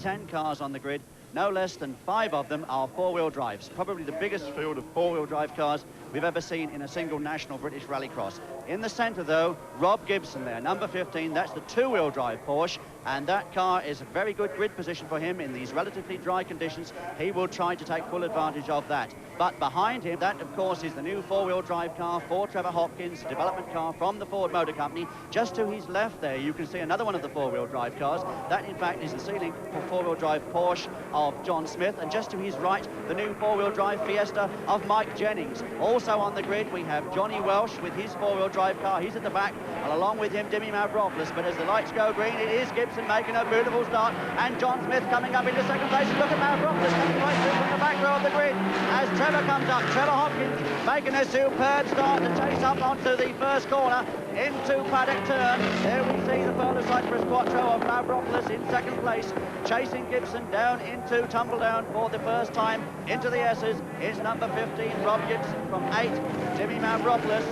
10 cars on the grid. No less than 5 of them are four-wheel drives. Probably the biggest field of four-wheel drive cars we've ever seen in a single national British rallycross. In the centre, though, Rob Gibson there, number 15. That's the two-wheel drive Porsche, and that car is a very good grid position for him in these relatively dry conditions. He will try to take full advantage of that. But behind him, that, of course, is the new four-wheel drive car for Trevor Hopkins, development car from the Ford Motor Company. Just to his left there, you can see another one of the four-wheel drive cars. That, in fact, is the ceiling for four-wheel drive Porsche of John Smith. And just to his right, the new four-wheel drive Fiesta of Mike Jennings. Also on the grid, we have Johnny Welsh with his four-wheel drive car. He's at the back, and along with him, Dimmy Mavropoulos. But as the lights go green, it is Gibson making a beautiful start, and John Smith coming up into second place. And look at Mavropoulos coming right through from the back row of the grid as Trevor comes up. Trevor Hopkins making a superb start to chase up onto the first corner into Paddock Turn. There we see the further Cypress Quattro of Mavropoulos in second place, chasing Gibson down into Tumbledown for the first time into the S's. Is number 15, Rob Gibson from 8, Jimmy Mavropoulos.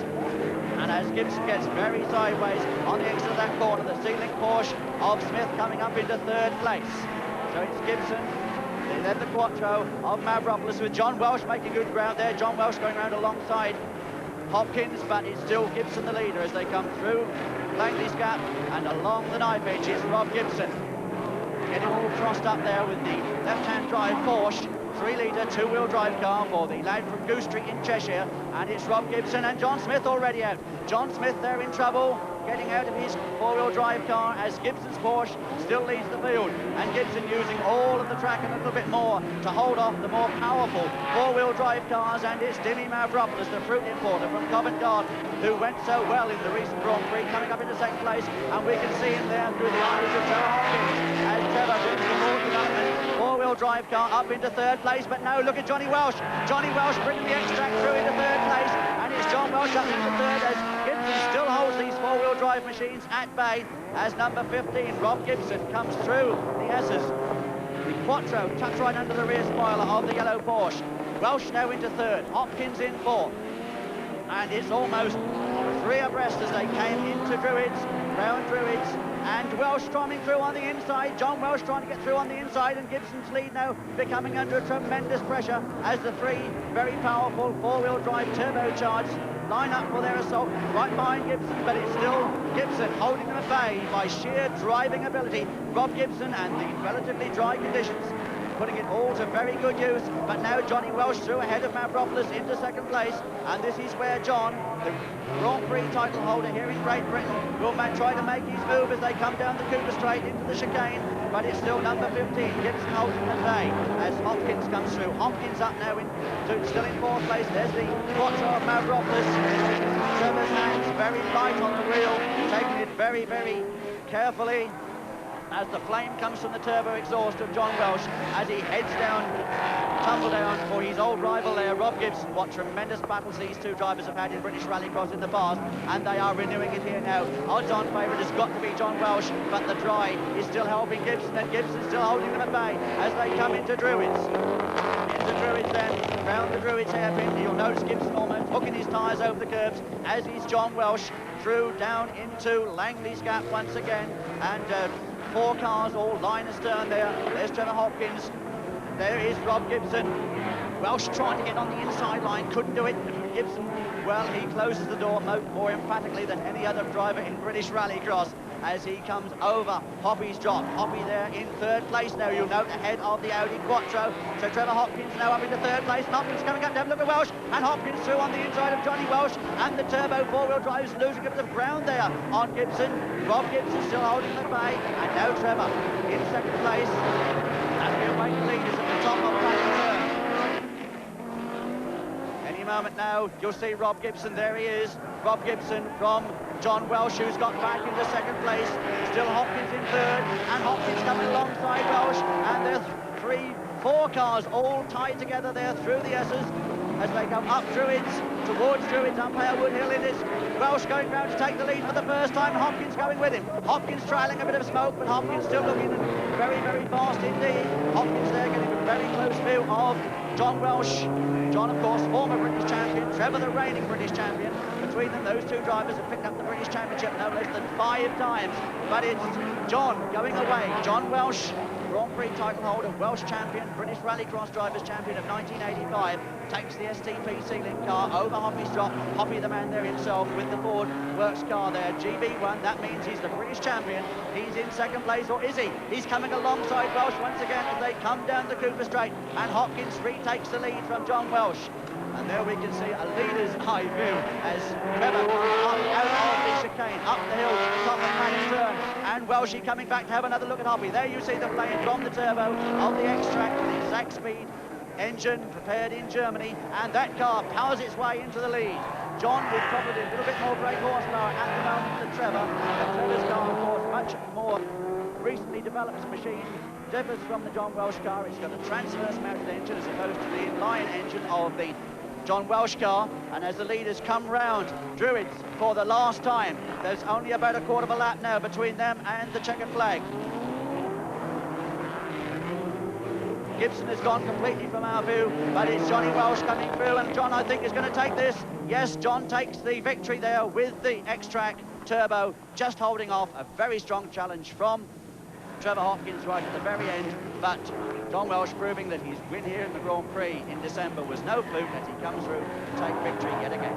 And as Gibson gets very sideways on the exit of that corner, the ceiling Porsche of Smith coming up into third place. So it's Gibson, then the Quattro of Mavropoulos, with John Welsh making good ground there. John Welsh going around alongside Hopkins, but it's still Gibson the leader as they come through Langley's Gap, and along the knife edge is Rob Gibson. Getting all crossed up there with the left-hand drive Porsche, 3-litre two-wheel drive car for the lad from Goose Street in Cheshire, and it's Rob Gibson and John Smith already out. John Smith there in trouble, getting out of his four-wheel drive car as Gibson's Porsche still leads the field, and Gibson using all of the track and a little bit more to hold off the more powerful four-wheel drive cars. And it's Dimmy Mavropoulos, the fruit importer from Covent Garden, who went so well in the recent Grand Prix, coming up into second place, and we can see him there through the eyes of Trevor Hopkins as Trevor brings the Ford development four-wheel drive car up into third place. But no, look at Johnny Welsh. Johnny Welsh bringing the extract through into third place, and it's John Welsh up into third as Gibson still holds these four-wheel drive machines at bay as number 15, Rob Gibson, comes through the S's. The Quattro tucks right under the rear spoiler of the yellow Porsche. Welsh now into third, Hopkins in fourth. And it's almost 3 abreast as they came into Druids, round Druids, and Welsh storming through on the inside. John Welsh trying to get through on the inside, and Gibson's lead now becoming under tremendous pressure as the 3 very powerful four-wheel drive turbocharged line up for their assault right behind Gibson, but it's still Gibson holding them at bay by sheer driving ability. Rob Gibson and the relatively dry conditions putting it all to very good use. But now Johnny Welsh through ahead of Mavropoulos into second place, and this is where John, the Grand Prix title holder here in Great Britain, will try to make his move as they come down the Cooper Straight into the chicane. But it's still number 15, Gibson holding the day as Hopkins comes through. Hopkins up now still in fourth place. There's the Quattro of Mavropoulos. Trevor's hands very light on the wheel, taking it very, very carefully as the flame comes from the turbo exhaust of John Welsh as he heads down Tumbledown for his old rival there, Rob Gibson. What tremendous battles these two drivers have had in British Rallycross in the past, and they are renewing it here now. Odds-on favourite has got to be John Welsh, but the dry is still helping Gibson, and Gibson's still holding them at bay as they come into Druids. Into Druids then, round the Druids hairpin. You'll notice Gibson almost hooking his tyres over the curbs, as is John Welsh through down into Langley's Gap once again, and 4 cars all line astern there. There's Trevor Hopkins. There is Rob Gibson. Welsh trying to get on the inside line, couldn't do it. Gibson, well, he closes the door more emphatically than any other driver in British Rallycross as he comes over Hoppy's drop. Hoppy there in third place now, you'll note, ahead of the Audi Quattro. So Trevor Hopkins now up into third place, and Hopkins coming up to have a look at Welsh, and Hopkins through on the inside of Johnny Welsh, and the turbo four-wheel drive is losing a bit of ground there on Gibson. Rob Gibson still holding the bay, and now Trevor in second place as the awaiting leaders at the top of Paddock Turn. Any moment now, you'll see Rob Gibson. There he is, Rob Gibson from John Welsh, who's got back into second place. Still Hopkins in third, and Hopkins coming alongside Welsh, and there's 4 cars all tied together there through the S's as they come up Druids, towards Druids, Umpire Woodhill in it. Welsh going round to take the lead for the first time, and Hopkins going with him. Hopkins trailing a bit of smoke, but Hopkins still looking very, very fast indeed. Hopkins there getting a very close view of John Welsh. John, of course, former British champion. Trevor, the reigning British champion. Between them, those 2 drivers have picked up the British Championship no less than 5 times. But it's John going away. John Welsh Grand Prix title holder, Welsh champion, British Rallycross Drivers Champion of 1985, takes the STP ceiling car over Hoppy's drop. Hoppy, the man there himself, with the Ford Works car there. GB1, that means he's the British champion. He's in second place, or is he? He's coming alongside Welsh once again as they come down the Cooper Straight, and Hopkins retakes the lead from John Welsh. And there we can see a leader's eye view as Trevor comes up out of the chicane, up the hill to the top of Magg's turn, and Welshie coming back to have another look at Hoppy. There you see the flame from the turbo of the X-Track, the exact speed engine prepared in Germany, and that car powers its way into the lead. John with probably a little bit more brake horsepower at the moment than Trevor, but Trevor's car, of course, much more recently developed machine, differs from the John Welsh car. It's got a transverse mounted engine as opposed to the inline engine of the John Welsh car, and as the leaders come round Druids for the last time, there's only about a quarter of a lap now between them and the checkered flag. Gibson has gone completely from our view, but it's Johnny Welsh coming through, and John, I think, is going to take this. Yes, John takes the victory there with the X-Track turbo, just holding off a very strong challenge from Trevor Hopkins right at the very end, but John Welsh proving that his win here in the Grand Prix in December was no fluke as he comes through to take victory yet again.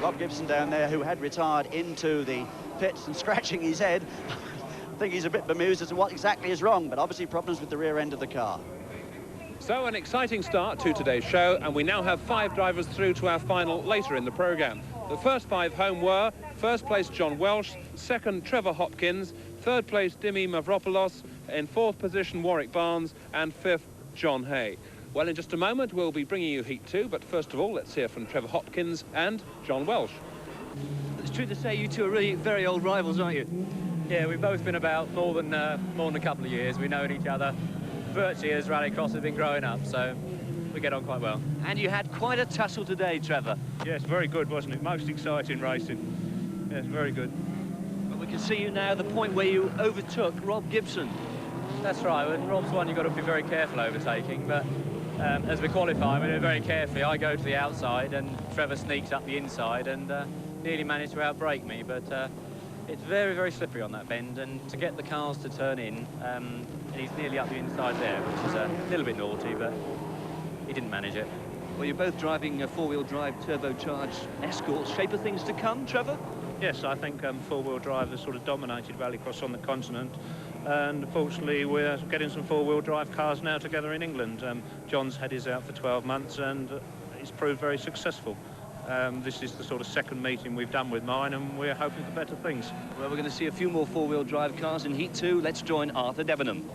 Rob Gibson down there, who had retired into the pits and scratching his head. I think he's a bit bemused as to what exactly is wrong, but obviously problems with the rear end of the car. So an exciting start to today's show, and we now have 5 drivers through to our final later in the programme. The first 5 home were first place John Welsh, second Trevor Hopkins, third place Dimi Mavropoulos, in 4th position Warwick Barnes, and 5th John Hay. Well, in just a moment we'll be bringing you Heat 2, but first of all let's hear from Trevor Hopkins and John Welsh. It's true to say you two are really very old rivals, aren't you? Yeah, we've both been about more than a couple of years. We've known each other virtually as Rallycross has been growing up, so we get on quite well. And you had quite a tussle today, Trevor. Yes, very good, wasn't it? Most exciting racing. Yes, very good. But we can see you now at the point where you overtook Rob Gibson. That's right. With Rob's one, you've got to be very careful overtaking, but as we qualify, we do it very carefully. I go to the outside and Trevor sneaks up the inside and nearly managed to outbrake me, but it's very, very slippery on that bend, and to get the cars to turn in, he's nearly up the inside there, which is a little bit naughty, but he didn't manage it. Well, you're both driving a 4-wheel drive turbocharged Escort. Shape of things to come, Trevor? Yes, I think 4-wheel drive has sort of dominated Rallycross on the continent, and fortunately we're getting some 4-wheel drive cars now together in England. John's had his out for 12 months and it's proved very successful. This is the sort of second meeting we've done with mine, and we're hoping for better things. Well, we're going to see a few more 4-wheel drive cars in Heat 2. Let's join Arthur Debenham.